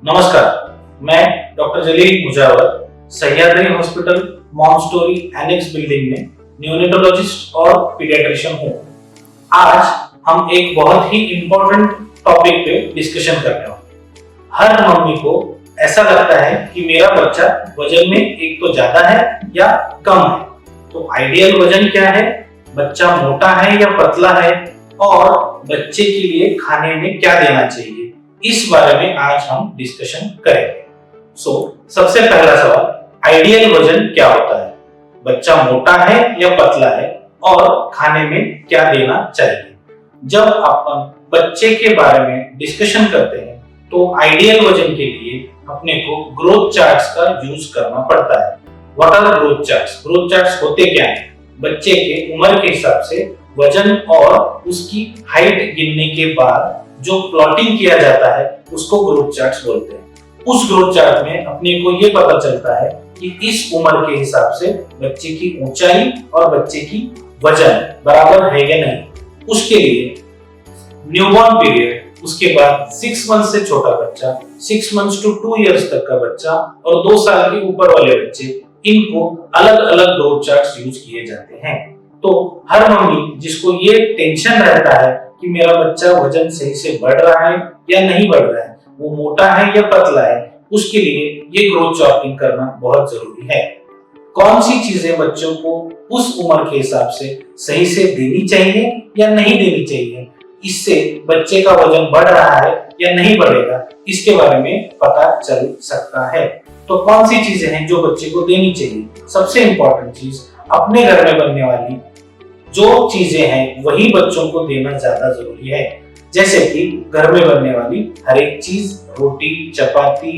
नमस्कार, मैं doctor Jaleel Mujawar Sahyadri hospital mom story annex building में न्यूनेटोलॉजिस्ट और पीडियाट्रिशियन हूँ। आज हम एक बहुत ही इम्पोर्टेंट टॉपिक पे डिस्कशन करने वाले। हर मम्मी को ऐसा लगता है कि मेरा बच्चा वजन में एक तो ज्यादा है या कम है, तो आइडियल वजन क्या है, बच्चा मोटा है या पतला है और बच्चे के लिए खाने में क्या देना चाहिए, इस बारे में आज हम डिस्कशन करेंगे। सबसे पहला सवाल, आइडियल वजन क्या होता है, बच्चा मोटा है या पतला है और खाने में क्या देना चाहिए। जब अपन बच्चे के बारे में डिस्कशन करते हैं तो आइडियल वजन के लिए अपने को ग्रोथ चार्ट्स का यूज करना पड़ता है। What are growth charts? Growth charts होते क्या हैं? बच्चे के उम्र के हिसाब से वजन और उसकी हाइट गिनने के बाद जो प्लॉटिंग किया जाता है उसको ग्रोथ चार्ट्स बोलते हैं। उस ग्रोथ चार्ट में अपने को ये पता चलता है कि इस उम्र के हिसाब से बच्चे की ऊंचाई और बच्चे की वजन बराबर है या नहीं। उसके लिए न्यूबॉर्न पीरियड, उसके बाद 6 मंथ से छोटा बच्चा, 6 मंथ्स टू 2 इयर्स तक का बच्चा और 2 साल के ऊपर वाले बच्चे, इनको अलग अलग ग्रोथ चार्ट्स यूज किए जाते हैं। तो हर मम्मी जिसको ये टेंशन रहता है कि मेरा बच्चा वजन सही से बढ़ रहा है या नहीं बढ़ रहा है, वो मोटा है या पतला है, उसके लिए ये ग्रोथ चार्टिंग करना बहुत जरूरी है। कौन सी चीजें बच्चों को उस उम्र के हिसाब से सही से देनी चाहिए या नहीं देनी चाहिए, इससे बच्चे का वजन बढ़ रहा है या नहीं बढ़ेगा, इसके बारे में पता चल सकता है। तो कौन सी चीजें हैं जो बच्चे को देनी चाहिए? सबसे इंपॉर्टेंट चीज, अपने घर में बनने वाली जो चीजें हैं वही बच्चों को देना ज्यादा जरूरी है। जैसे कि घर में बनने वाली हर एक चीज, रोटी, चपाती,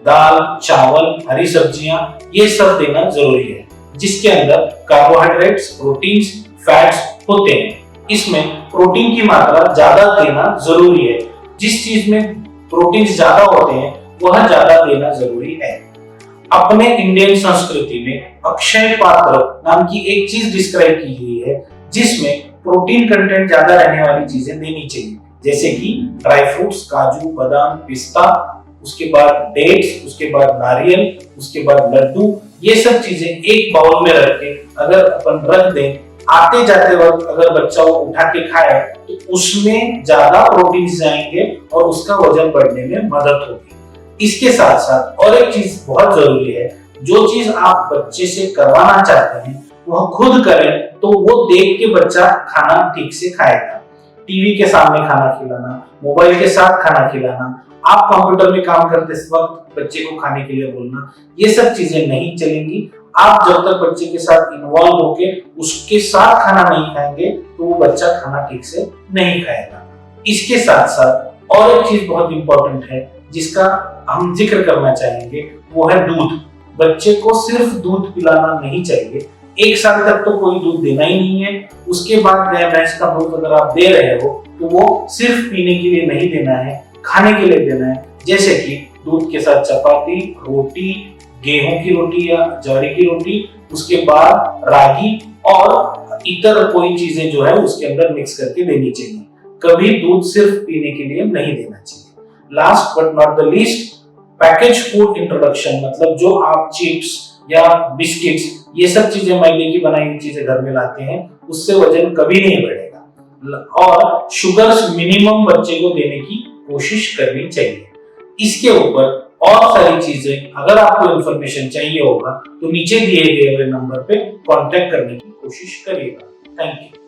दाल, चावल, हरी सब्जियां, ये सब देना जरूरी है, जिसके अंदर कार्बोहाइड्रेट्स, प्रोटीन्स, फैट्स होते हैं। इसमें प्रोटीन की मात्रा ज्यादा देना जरूरी है। जिस चीज में प्रोटीन ज्यादा होते हैं वह ज्यादा देना जरूरी है। अपने इंडियन संस्कृति में अक्षय पात्र नाम की एक चीज डिस्क्राइब की गई है जिसमें प्रोटीन कंटेंट ज्यादा रहने वाली चीजें देनी चाहिए, जैसे कि ड्राई फ्रूट्स, काजू, बादाम, पिस्ता, उसके बाद डेट्स, उसके बाद नारियल, उसके बाद लड्डू, ये सब चीजें एक बाउल में रख के अगर अपन रख दें, आते जाते वक्त अगर बच्चा वो उठा के खाए तो उसमें ज्यादा प्रोटीन जाएंगे और उसका वजन बढ़ने में मदद होगी। इसके साथ साथ और एक चीज बहुत जरूरी है, जो चीज आप बच्चे से करवाना चाहते हैं वह खुद करें तो वो देख के बच्चा खाना ठीक से खाएगा। टीवी के सामने खाना खिलाना, मोबाइल के साथ खाना खिलाना, आप कंप्यूटर में काम करते वक्त बच्चे को खाने के लिए बोलना, ये सब चीजें नहीं चलेंगी। आप जब तक बच्चे के साथ इन्वॉल्व होके उसके साथ खाना नहीं खाएंगे तो वो बच्चा खाना ठीक से नहीं खाएगा। इसके साथ साथ और एक चीज बहुत इंपॉर्टेंट है जिसका हम जिक्र करना चाहेंगे, वो है दूध। बच्चे को सिर्फ दूध पिलाना नहीं चाहिए। 1 साल तक तो कोई दूध देना ही नहीं है। उसके बाद भैंस का दूध अगर आप दे रहे हो तो वो सिर्फ पीने के लिए नहीं देना है, खाने के लिए देना है। जैसे कि दूध के साथ चपाती, रोटी, गेहूं की रोटी या ज्वारी की रोटी, उसके बाद रागी और इतर कोई चीजें जो है उसके अंदर मिक्स करके देनी चाहिए। कभी दूध सिर्फ पीने के लिए नहीं देना चाहिए। Last but not the least, package food introduction, मतलब जो आप चिप्स या बिस्किट्स, ये सब चीजें मैदे की बनाई हुई चीजें घर में लाते हैं, उससे वजन कभी नहीं बढ़ेगा। और शुगर्स मिनिमम बच्चे को देने की कोशिश करनी चाहिए। इसके ऊपर और सारी चीजें अगर आपको इंफॉर्मेशन चाहिए होगा तो नीचे दिए गए नंबर पे कांटेक्ट करने की कोशिश करिएगा। Thank you.